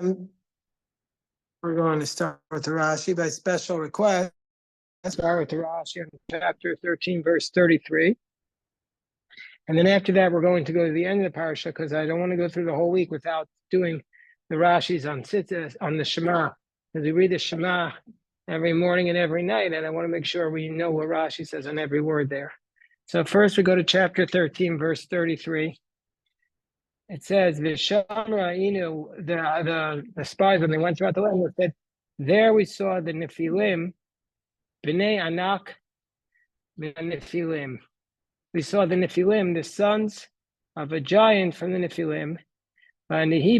We're going to start with the Rashi by special request. Let's start with the Rashi in chapter 13, verse 33. And then after that, we're going to go to the end of the parasha because I don't want to go through the whole week without doing the Rashis on Tzitzis, on the Shema. Because we read the Shema every morning and every night, and I want to make sure we know what Rashi says on every word there. So first we go to chapter 13, verse 33. It says, Vishamra Inu, the spies, when they went throughout the land, it said, there we saw the Nefilim, B'nai Anak, Nefilim. We saw the Nefilim, the sons of a giant from the Nefilim, and we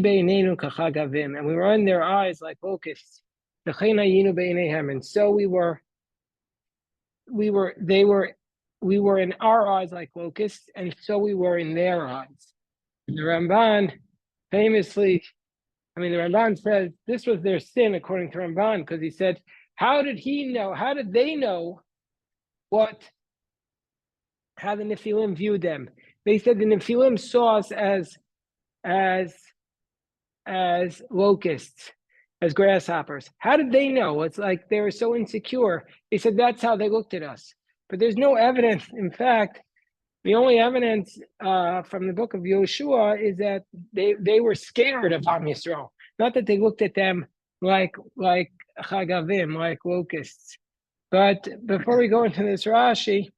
were in their eyes like locusts. And so we were in our eyes like locusts, and so we were in their eyes. The Ramban famously, the Ramban says this was their sin according to Ramban, because he said, how did they know how the Nefilim viewed them? They said the Nefilim saw us as locusts, as grasshoppers. How did they know? It's like they were so insecure. They said that's how they looked at us. But there's no evidence. In fact, the only evidence from the book of Yoshua is that they were scared of Am Yisrael. Not that they looked at them like chagavim, like locusts. But before we go into this Rashi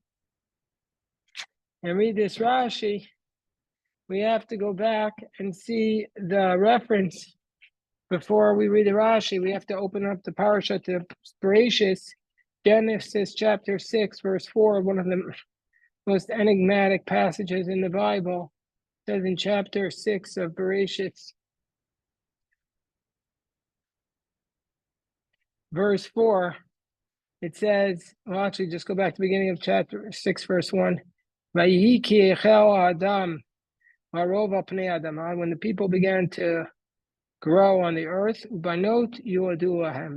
and read this Rashi, we have to go back and see the reference. Before we read the Rashi, we have to open up the parasha to Bereshis, Genesis chapter 6, verse 4, one of the most enigmatic passages in the Bible. It says in chapter 6 of Bereshis, verse 4, it says, well, actually, just go back to the beginning of chapter 6, verse 1. When the people began to grow on the earth,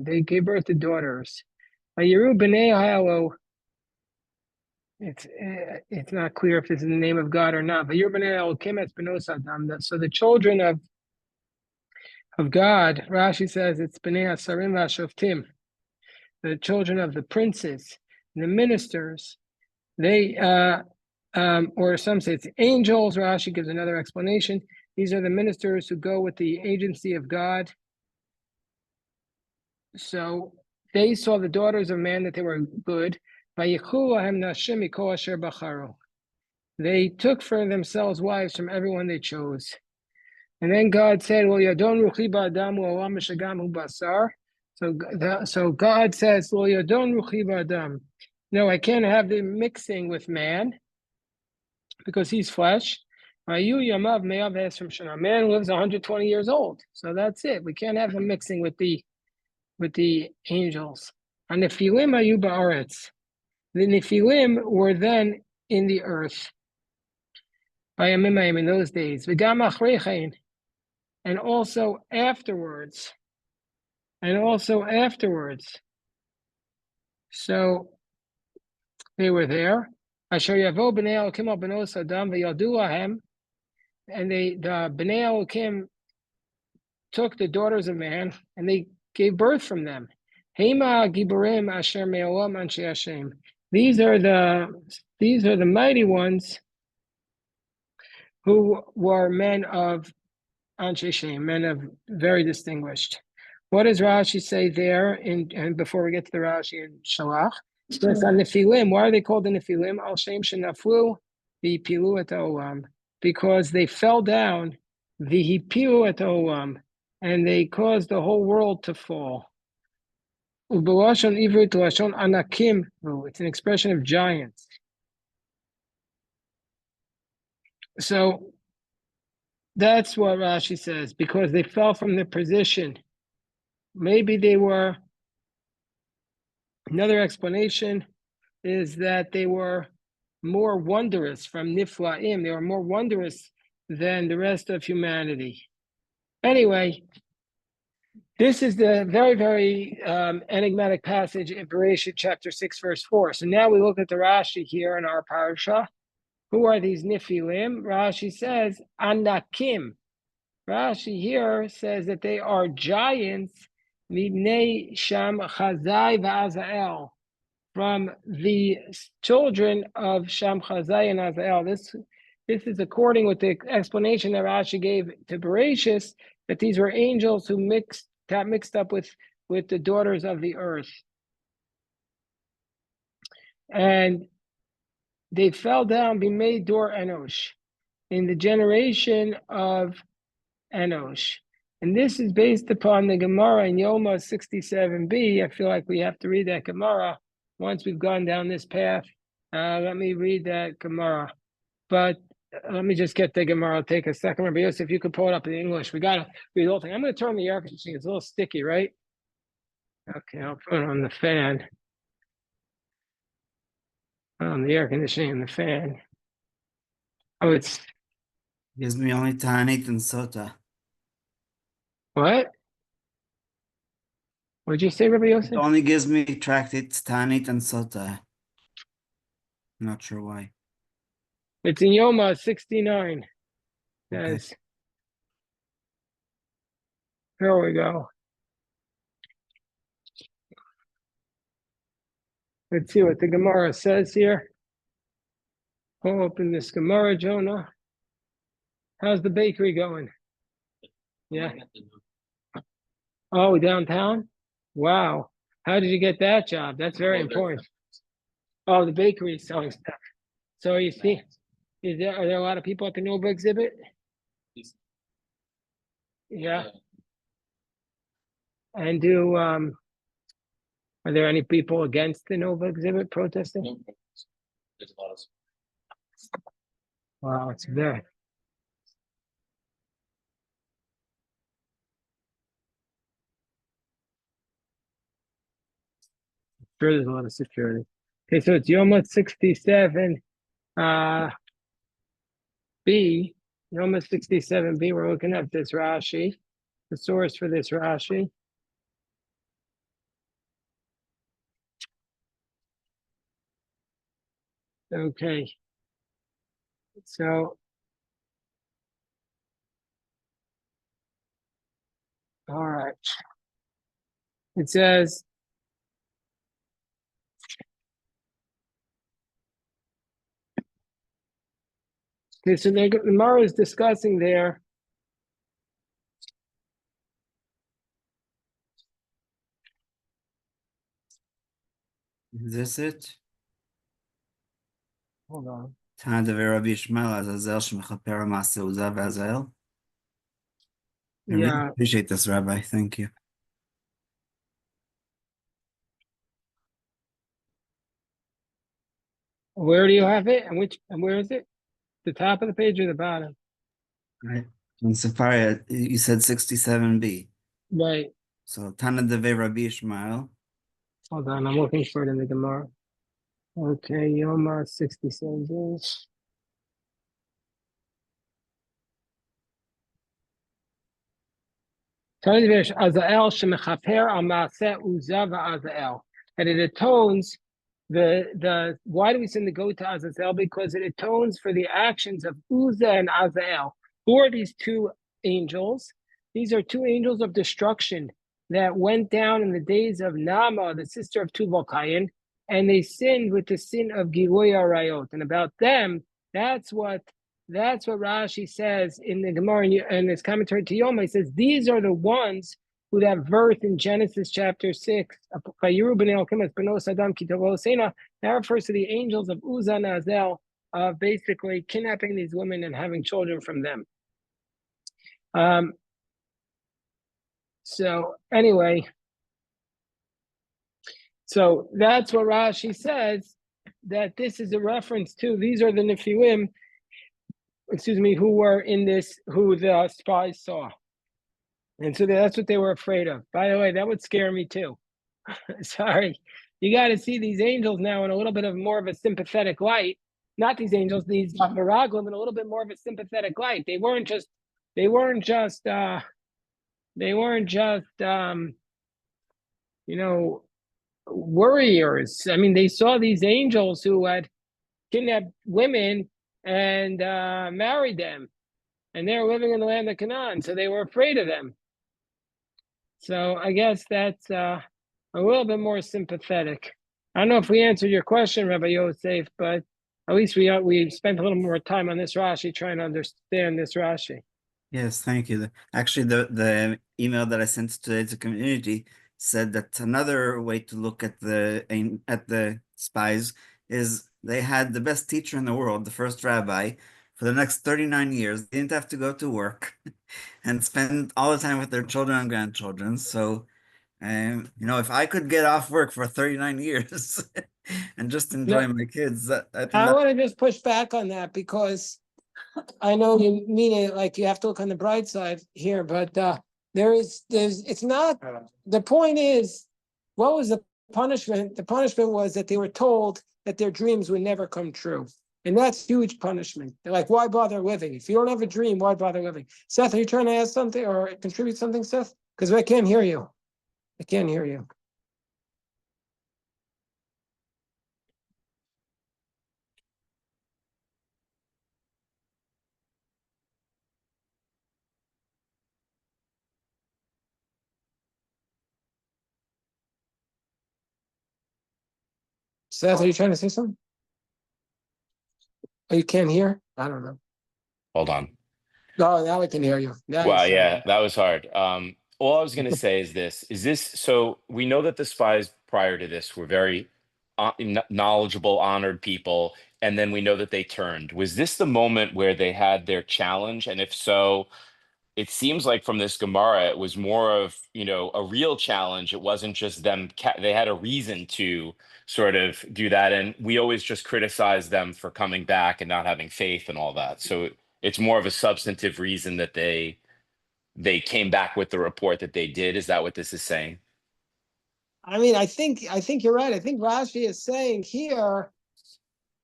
they gave birth to daughters. It's not clear if this is the name of God or not. So the children of God, Rashi says it's Bnei Asarim Vashoftim, the children of the princes, the ministers. They, or some say it's angels. Rashi gives another explanation. These are the ministers who go with the agency of God. So they saw the daughters of man that they were good. They took for themselves wives from everyone they chose. And then God said, well, so God says, no, I can't have them mixing with man because he's flesh. Man lives 120 years old. So that's it. We can't have them mixing with the angels. And the Nefilim were then in the earth. In those days. And also afterwards. So they were there. And the Bnei Elokim took the daughters of man and they gave birth from them. These are the mighty ones who were men of Anshe Shem, men of very distinguished. What does Rashi say there? And before we get to the Rashi in Shelach, it says on Nefilim. Why are they called the Nefilim? Al Shem Shenaflu v'Hipilu et Olam, because they fell down, v'Hipilu et Olam, and they caused the whole world to fall. Ubelashon Ivrit Lashon Anakim. It's an expression of giants. So that's what Rashi says, because they fell from their position. Maybe they were, another explanation is that they were more wondrous from Niflaim. They were more wondrous than the rest of humanity. Anyway, this is the very, very enigmatic passage in Bereshit chapter 6, verse 4. So now we look at the Rashi here in our parasha. Who are these Nefilim? Rashi says, Anakim. Rashi here says that they are giants, Mibnei Sham Chazai v'Azael, from the children of Sham Chazai and Azael. This is according with the explanation that Rashi gave to Bereshis, that these were angels who got mixed up with the daughters of the earth. And they fell down, Bimei Dor Enosh, in the generation of Enosh. And this is based upon the Gemara in Yoma 67b. I feel like we have to read that Gemara once we've gone down this path. Let me read that Gemara. But let me just get the Gemara. It'll take a second. Rabbi Yosef, if you could pull it up in English. We got to read the whole thing. I'm going to turn on the air conditioning. It's a little sticky, right? Okay, I'll put it on the fan. On the air conditioning and the fan. Oh, it's... Gives me only Tanit and Sota. What? What did you say, Rabbi Yosef? It only gives me tractates Tanit and Sota. Not sure why. It's in Yoma 69. Okay. Says, here we go. Let's see what the Gemara says here. I'll open this Gemara, Jonah. How's the bakery going? Yeah. Oh, downtown? Wow. How did you get that job? That's very important. Oh, the bakery is selling stuff. So you see, are there a lot of people at the Nova exhibit? Yeah. And are there any people against the Nova exhibit protesting? No, there's a lot of. Wow, it's there. Sure, there's a lot of security. Okay, so it's Yoma 67 B. Yoma 67b. We're looking at this Rashi, the source for this Rashi. Okay. So, all right. It says, okay, so the Gemara is discussing there. Is this it? Hold on. Tanit Rabbi Ishmael Azazel Shmechaper Maaseh Uzav Azael. I really appreciate this, Rabbi. Thank you. Where do you have it? And where is it? The top of the page or the bottom? Right. In Safari, you said 67b. Right. So Tanit Rabbi Ishmael. Hold on, I'm looking for it in the Gemara. Okay, Yoma 67. And it atones why do we send the goat to Azazel? Because it atones for the actions of Uzzah and Azael. Who are these two angels? These are two angels of destruction that went down in the days of Nama, the sister of Tubal Cain, and they sinned with the sin of Giloy Arayot. And about them, that's what Rashi says in the Gemara and his commentary to Yoma. He says these are the ones who that verse in Genesis chapter 6, that refers to the angels of Uzzah and Azel, of basically kidnapping these women and having children from them. So anyway, so that's what Rashi says, that this is a reference to, these are the Nefilim, who were in this, who the spies saw. And so that's what they were afraid of. By the way, that would scare me too. Sorry. You got to see these angels now in a little bit of more of a sympathetic light. Not these angels, these Meraglim, in a little bit more of a sympathetic light. They weren't just warriors. I mean, they saw these angels who had kidnapped women and married them. and they're living in the land of Canaan, so they were afraid of them. So I guess that's a little bit more sympathetic. I don't know if we answered your question, Rabbi Yosef, but at least we spent a little more time on this Rashi, trying to understand this Rashi. Yes, thank you. Actually, the email that I sent today to the community said that another way to look at the spies is they had the best teacher in the world, the first rabbi, for the next 39 years. They didn't have to go to work and spend all the time with their children and grandchildren. So, if I could get off work for 39 years and just enjoy my kids, I think I want to just push back on that because I know you mean it like you have to look on the bright side here, but it's not, the point is, what was the punishment? The punishment was that they were told that their dreams would never come true. And that's huge punishment. They're like, why bother living? If you don't have a dream, why bother living? Seth, are you trying to ask something or contribute something, Seth? Because I can't hear you. I can't hear you. Seth, are you trying to say something? Oh, you can't hear? I don't know. Hold on. No, now I can hear you. Now Wow, you yeah, that was hard. All I was gonna say is this, so we know that the spies prior to this were very knowledgeable, honored people, and then we know that they turned. Was this the moment where they had their challenge? And if so, it seems like from this Gemara, it was more of, a real challenge. It wasn't just them. They had a reason to sort of do that. And we always just criticize them for coming back and not having faith and all that. So it's more of a substantive reason that they came back with the report that they did. Is that what this is saying? I mean, I think you're right. I think Rashi is saying here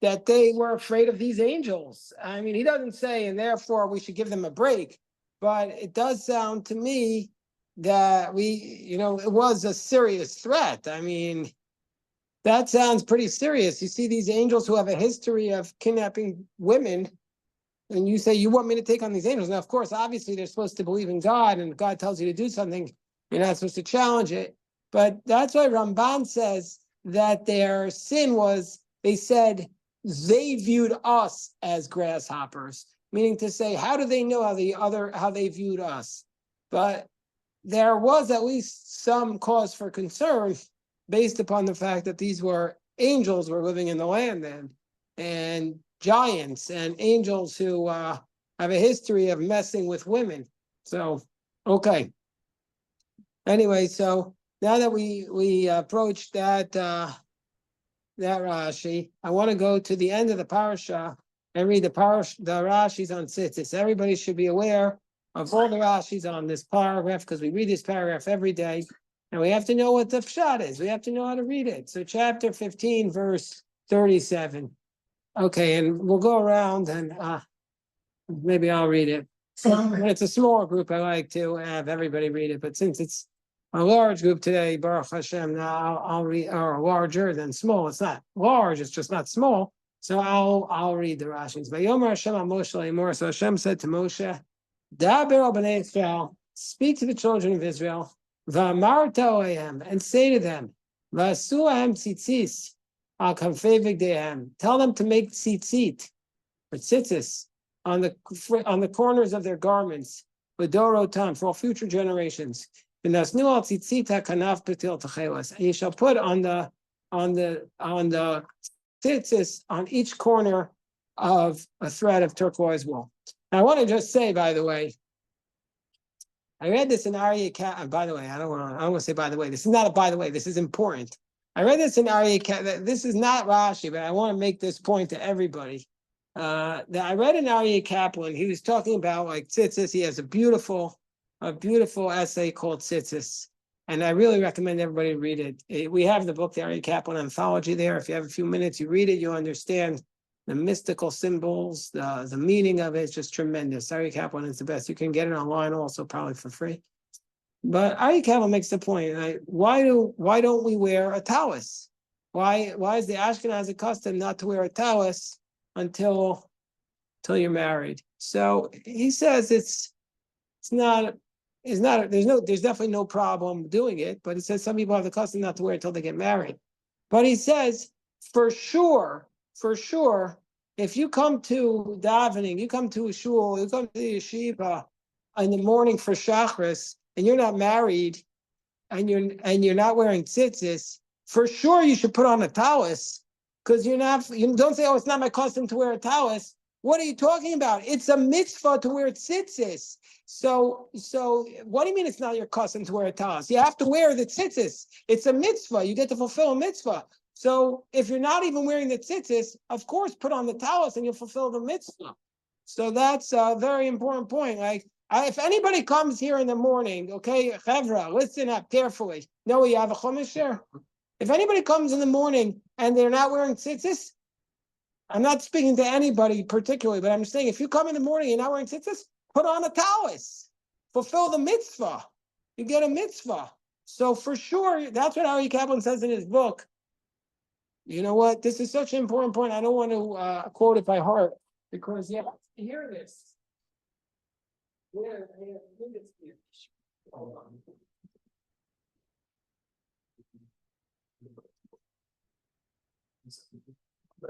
that they were afraid of these angels. I mean, he doesn't say, and therefore we should give them a break. But it does sound to me that it was a serious threat. I mean, that sounds pretty serious. You see these angels who have a history of kidnapping women, and you say, you want me to take on these angels? Now, of course, obviously they're supposed to believe in God, and God tells you to do something, you're not supposed to challenge it. But that's why Ramban says that their sin was, they said, they viewed us as grasshoppers, meaning to say, how do they know how they viewed us? But there was at least some cause for concern based upon the fact that these were angels were living in the land then, and giants and angels who have a history of messing with women. So, okay. Anyway, so now that we approached that Rashi, I want to go to the end of the parasha and read the Rashis on Tzitzis. Everybody should be aware of all the Rashis on this paragraph because we read this paragraph every day, and we have to know what the pshat is. We have to know how to read it. So chapter 15, verse 37. Okay, and we'll go around and maybe I'll read it. It's a small group. I like to have everybody read it, but since it's a large group today, Baruch Hashem, now I'll read, or larger than small. It's not large, it's just not small. So I'll read the Rashis. Vayomer Hashem al Moshe Lemor. So Hashem said to Moshe, Daber al bnei Israel, speak to the children of Israel, V'amarta ohem, and say to them, V'asu ahem tzitzis al kanfei v'gdeihem. Tell them to make tzitzit, or tzitzis, on the corners of their garments, V'dorotam, for all future generations. And you shall put on the tzitzis on each corner of a thread of turquoise wool. Now, I want to just say, by the way, I read this in Aryeh Kaplan. By the way, I don't want to say by the way. This is not a by the way. This is important. I read this in Aryeh Kaplan. This is not Rashi, but I want to make this point to everybody. That I read in Aryeh Kaplan. He was talking about like tzitzis. He has a beautiful essay called Tzitzis, and I really recommend everybody read it. We have the book, the Aryeh Kaplan Anthology there. If you have a few minutes, you read it, you'll understand the mystical symbols, the meaning of it is just tremendous. Aryeh Kaplan is the best. You can get it online also, probably for free. But Aryeh Kaplan makes the point, why don't we wear a talus? Why is the Ashkenazi custom not to wear a talus until till you're married. So he says there's definitely no problem doing it, but he says some people have the custom not to wear it until they get married. But he says, for sure, if you come to davening, you come to a shul, you come to the yeshiva in the morning for Shachris, and you're not married, and you're not wearing tzitzis, for sure you should put on a talis, because you don't say, oh, it's not my custom to wear a talis. What are you talking about? It's a mitzvah to wear tzitzis. So what do you mean it's not your custom to wear a talis? You have to wear the tzitzis. It's a mitzvah. You get to fulfill a mitzvah. So if you're not even wearing the tzitzis, of course, put on the talis and you'll fulfill the mitzvah. So that's a very important point. Like, if anybody comes here in the morning, okay, Chevra, listen up carefully. No, you have a chumash there? If anybody comes in the morning and they're not wearing tzitzis, I'm not speaking to anybody particularly, but I'm saying if you come in the morning and you're not wearing tzitzis, put on a talis. Fulfill the mitzvah. You get a mitzvah. So for sure, that's what Ari Kaplan says in his book. You know what? This is such an important point. I don't want to quote it by heart because you have to hear this. Hold on. I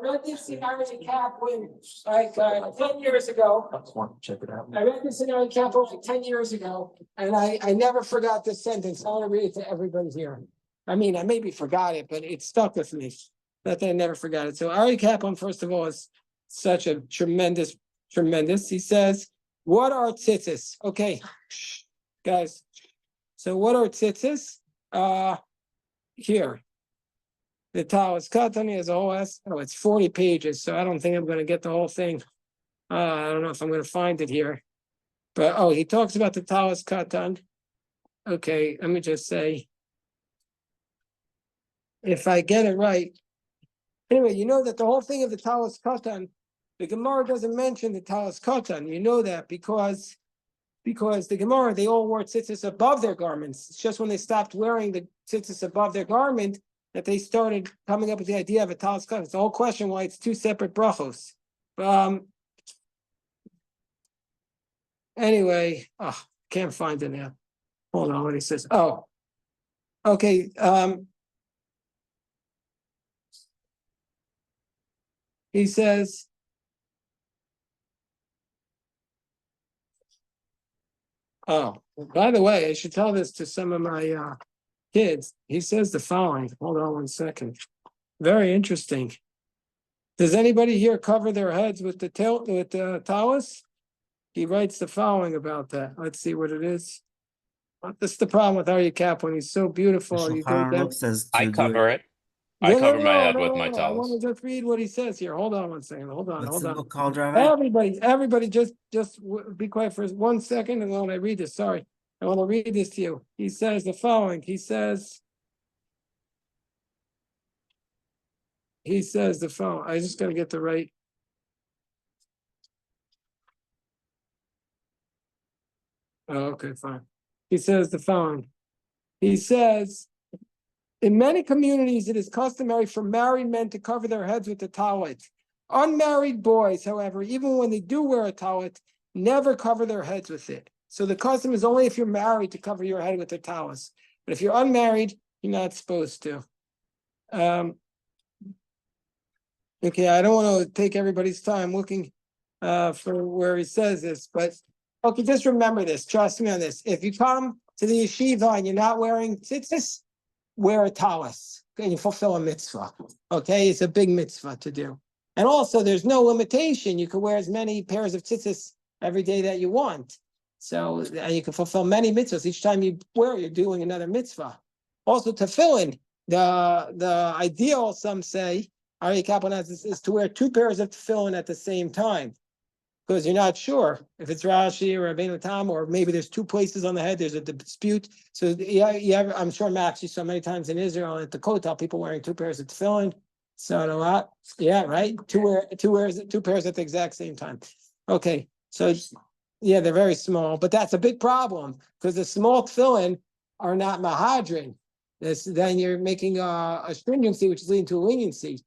read this in Ari Kaplan like 10 years ago. Check it out. I read this in Ari Kaplan like 10 years ago, and I never forgot this sentence. I want to read it to everybody here. I mean, I maybe forgot it, but it stuck with me. That I never forgot it. So Ari Kaplan, first of all, is such a tremendous. He says, what are tzitzis? Okay, guys. So what are tzitzis? Here. The talis katani is a whole it's 40 pages, so I don't think I'm going to get the whole thing. I don't know if I'm going to find it here. But he talks about the talis katan. Okay, let me just say, if I get it right. Anyway, you know that the whole thing of the talis katan, the Gemara doesn't mention the talis katan. You know that because the Gemara, they all wore tzitzis above their garments. It's just when they stopped wearing the tzitzis above their garment that they started coming up with the idea of a talis katan. It's the whole question why it's two separate brachos. Anyway, can't find it now. Hold on, what he says. Oh, okay. He says, by the way, I should tell this to some of my kids. He says the following. Hold on 1 second. Very interesting. Does anybody here cover their heads with the talis? He writes the following about that. Let's see what it is. This is the problem with Aryeh Kaplan. He's so beautiful. You Shulchan go Aruch says I to do cover it. I cover my head with my I want towels. to just read what he says here. Hold on 1 second. Hold on. What's the book called, Rabbi? Everybody, just be quiet for 1 second, and when I read this, sorry, I want to read this to you. He says the following. He says the following. I just got to get the right. Okay, fine. He says the following. He says, in many communities, it is customary for married men to cover their heads with the talit. Unmarried boys, however, even when they do wear a talit, never cover their heads with it. So the custom is only if you're married to cover your head with the talis. But if you're unmarried, you're not supposed to. Okay, I don't want to take everybody's time looking for where he says this, but okay, just remember this. Trust me on this. If you come to the yeshiva and you're not wearing tzitzis, wear a talis and you fulfill a mitzvah. Okay, it's a big mitzvah to do. And also, there's no limitation. You can wear as many pairs of tzitzis every day that you want. So you can fulfill many mitzvahs. Each time you wear it, you're doing another mitzvah. Also, tefillin, the ideal, some say, Aryeh Kaplan has this, is to wear 2 pairs of tefillin at the same time. Because you're not sure if it's Rashi or Rabbeinu Tam, or maybe there's 2 places on the head, there's a dispute. So yeah, I'm sure Max, you saw many times in Israel at the Kotel, people wearing 2 pairs of tefillin. So a lot, yeah, right? 2 pairs at the exact same time. Okay, so yeah, they're very small, but that's a big problem because the small tefillin are not mahadrin. then you're making a stringency, which is leading to a leniency.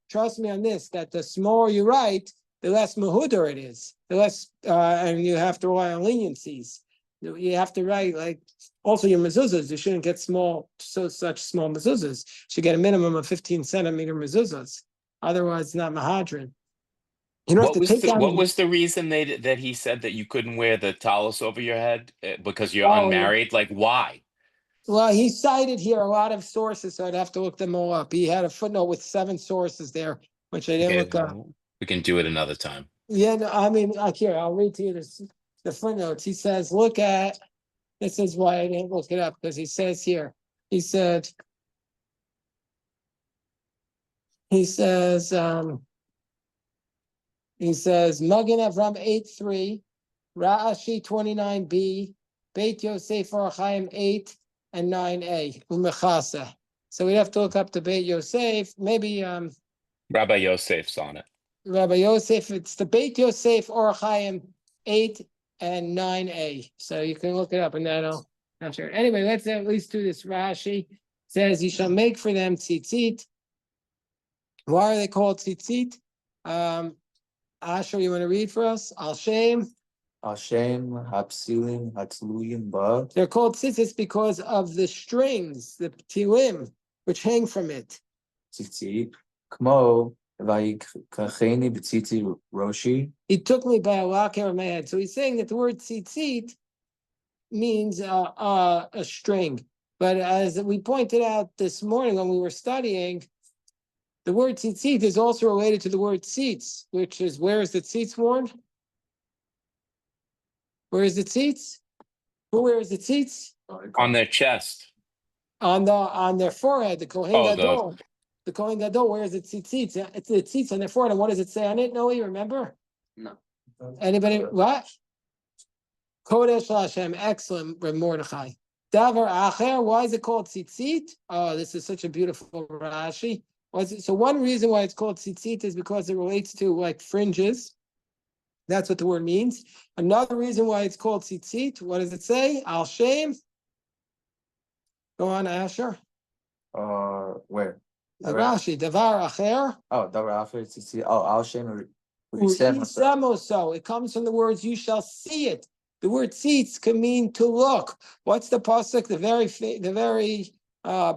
Trust me on this, that the smaller you write, the less mahudar it is, the less, and you have to rely on leniencies. You have to write like, also your mezuzahs, you shouldn't get such small mezuzahs. You should get a minimum of 15-centimeter mezuzahs. Otherwise, it's not mahadrin. You don't have to take down. What was the reason that he said that you couldn't wear the talus over your head because you're Oh, unmarried? Like, why? Well, he cited here a lot of sources, so I'd have to look them all up. He had a footnote with 7 sources there, which I didn't Okay, look up. well, we can do it another time. Yeah, no, I mean, here, I'll read to you the footnotes. He says, look at, this is why I didn't look it up, because he says here, he says, Magen Avram 8:3, Rashi 29b, Beit Yosef Orachaim 8 and 9a, Umechasa. So we'd have to look up the Beit Yosef, maybe Rabbi Yosef's on it. Rabbi Yosef, it's the Beit Yosef Orachaim 8 and 9a. So you can look it up and that'll, I'm sure. Anyway, let's at least do this. Rashi says, you shall make for them tzitzit. Why are they called tzitzit? Asher, you want to read for us? Al Shem. Hashem, Hapsilim, Hatluyim, Ba. They're called tzitzis because of the strings, the tilim, which hang from it. Tzitzit, Kmo, Vaikacheni, B'tzitzi, Roshi. He took me by a lock hair of my head. So he's saying that the word tzitzit means a string. But as we pointed out this morning when we were studying, the word tzitzit is also related to the word tzitz, which is, where is the tzitz worn? Where is the tzitz? Who wears the tzitz? On their chest. On their forehead, the Kohen Oh, Gadol. The Kohen Gadol wears the tzitzit. It's the tzitz on their forehead. And what does it say on it? No, you remember? No. Anybody? What? Kodesh Hashem. Excellent, Reb Mordechai. Davar Acher. Why is it called tzitzit? Oh, this is such a beautiful Rashi. So one reason why it's called tzitzit is because it relates to like fringes. That's what the word means. Another reason why it's called tzitzit, what does it say? Al Shem. Go on, Asher. Where? The Rashi, Davar Acher. Oh, Davar Afer, Tzitzit. Oh, Al Shem. So it comes from the words "you shall see it." The word "tzitz" can mean to look. What's the pasuk? The very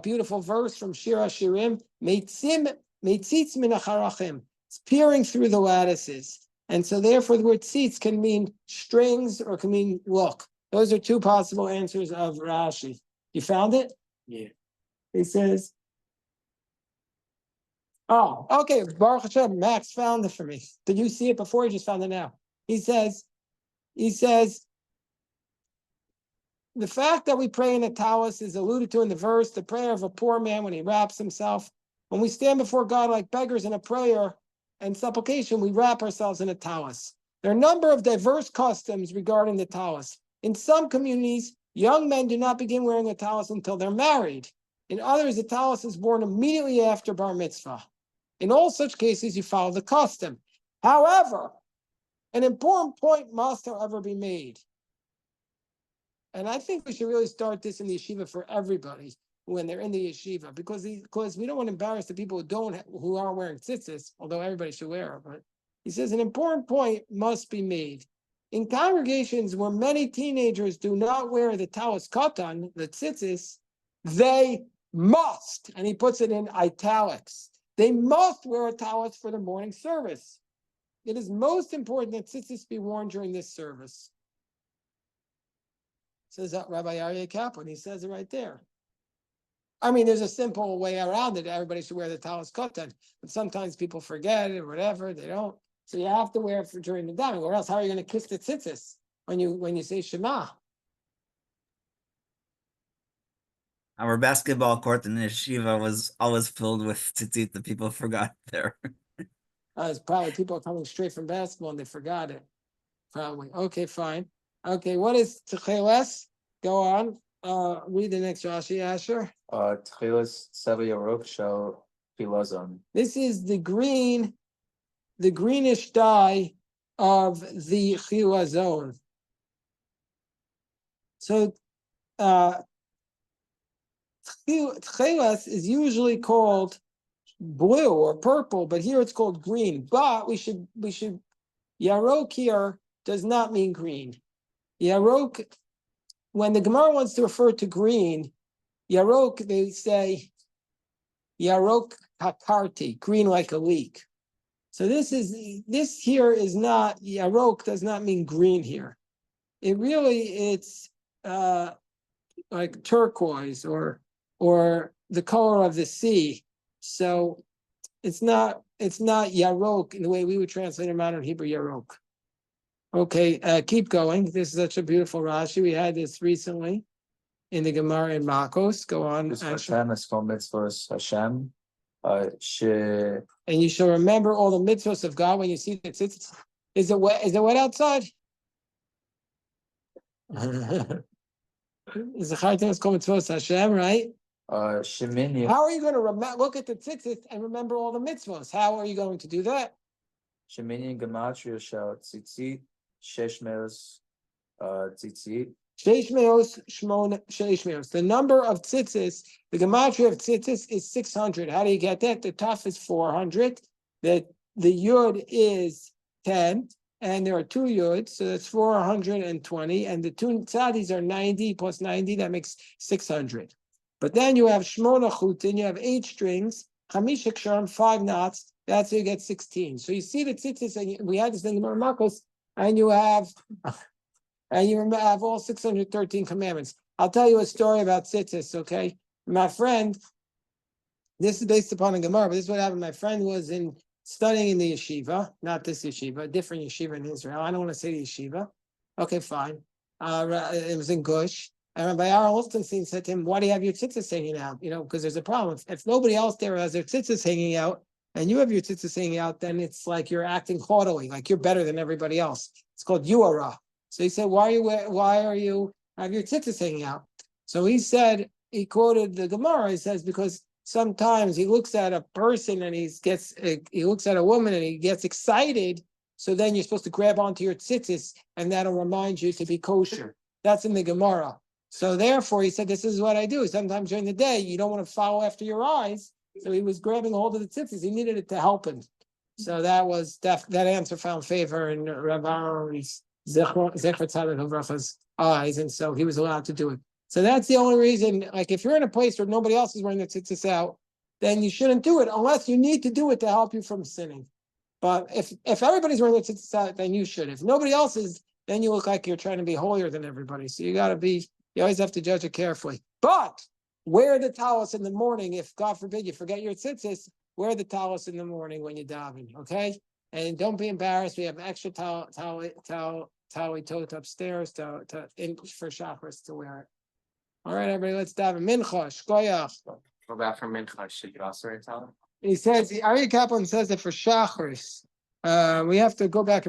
beautiful verse from Shir Hashirim. Meitzim meitzitz min acharachim. It's peering through the lattices, and so therefore the word "tzitz" can mean strings or can mean look. Those are 2 possible answers of Rashi. You found it? Yeah. He says. Oh, okay. Baruch Hashem, Max found it for me. Did you see it before? You just found it now. He says, the fact that we pray in the talus is alluded to in the verse, the prayer of a poor man when he wraps himself. When we stand before God like beggars in a prayer and supplication, we wrap ourselves in a talus. There are a number of diverse customs regarding the talus. In some communities, young men do not begin wearing a talus until they're married. In others, the talus is worn immediately after bar mitzvah. In all such cases, you follow the custom. However, an important point must, however, be made. And I think we should really start this in the yeshiva for everybody when they're in the yeshiva, because we don't want to embarrass the people who aren't wearing tzitzis, although everybody should wear it. But he says an important point must be made. In congregations where many teenagers do not wear the talus katan, the tzitzis, they must, and he puts it in italics, they must wear a talus for the morning service. It is most important that tzitzis be worn during this service. Says that Rabbi Aryeh Kaplan, he says it right there. I mean, there's a simple way around it. Everybody should wear the talus katan, but sometimes people forget it or whatever, they don't. So you have to wear it during the davening, or else how are you going to kiss the tzitzis when you say Shema? Our basketball court in the yeshiva was always filled with tzitzit that people forgot there. It's probably people coming straight from basketball and they forgot it. Probably. Okay, fine. Okay, what is Tcheles? Go on. Read the next Rashi, Asher. Tcheles Seva Yarok Shel Pilazon. This is the greenish dye of the chilazon. So tchelas is usually called blue or purple, but here it's called green. But we should yarok here does not mean green. Yarok, when the Gemara wants to refer to green, yarok, they say yarok hakarti, green like a leek. So this here is not, yarok does not mean green here. It's like turquoise or the color of the sea. So it's not yarok in the way we would translate in modern Hebrew yarok. Okay, keep going. This is such a beautiful Rashi. We had this recently in the Gemara in Makos. Go on. This Hashem is called mitzvahs Hashem. And you shall remember all the mitzvahs of God when you see the tzitzis. Is it wet? Is it wet outside? Is the Chaytan is called mitzvahs Hashem, right? Shemini. How are you going to look at the tzitzis and remember all the mitzvahs? How are you going to do that? Shemini gematria shel tzitzit sheshmeos tzitzit. Sheshmeos shmona sheshmeos. The number of tzitzis, the gematria of tzitzis is 600. How do you get that? The taf is 400. The yud is 10, and there are 2 yuds, so that's 420. And the 2 tzadis are 90 plus 90. That makes 600. But then you have shmona chutin. You have 8 strings. Chamisha ksharim, 5 knots. That's how you get 16. So you see the tzitzis, and we had this in the Makos, and you have all 613 commandments. I'll tell you a story about tzitzis, okay? My friend, this is based upon a Gemara, but this is what happened. My friend was studying in the yeshiva, not this yeshiva, a different yeshiva in Israel. I don't want to say the yeshiva. Okay, fine. It was in Gush. And Rabbi Aaron Holstenstein said to him, why do you have your tzitzis hanging out? Because there's a problem. If nobody else there has their tzitzis hanging out, and you have your tzitzis hanging out, then it's like you're acting haughtily, like you're better than everybody else. It's called yuara. So he said, why are you have your tzitzis hanging out? So he quoted the Gemara. He says, because sometimes he looks at a person and he looks at a woman and he gets excited. So then you're supposed to grab onto your tzitzis and that'll remind you to be kosher. That's in the Gemara. So therefore, he said, this is what I do. Sometimes during the day, you don't want to follow after your eyes. So he was grabbing hold of the tzitzis. He needed it to help him. So that answer found favor in Rabbi Zecher Tzaddik Havracha's eyes, and so he was allowed to do it. So that's the only reason. Like if you're in a place where nobody else is wearing their tzitzis out, then you shouldn't do it unless you need to do it to help you from sinning. But if everybody's wearing their tzitzis out, then you should. If nobody else is, then you look like you're trying to be holier than everybody. So you always have to judge it carefully. But wear the talis in the morning. If God forbid you forget your tzitzis, wear the talis in the morning when you're davening, okay? And don't be embarrassed. We have extra tali tot upstairs for chakras to wear it. All right, everybody, let's daven. Mincha, shkoyach. Go back from Mincha. Should you also wear a towel? He says, Aryeh Kaplan says that for chakras, we have to go back.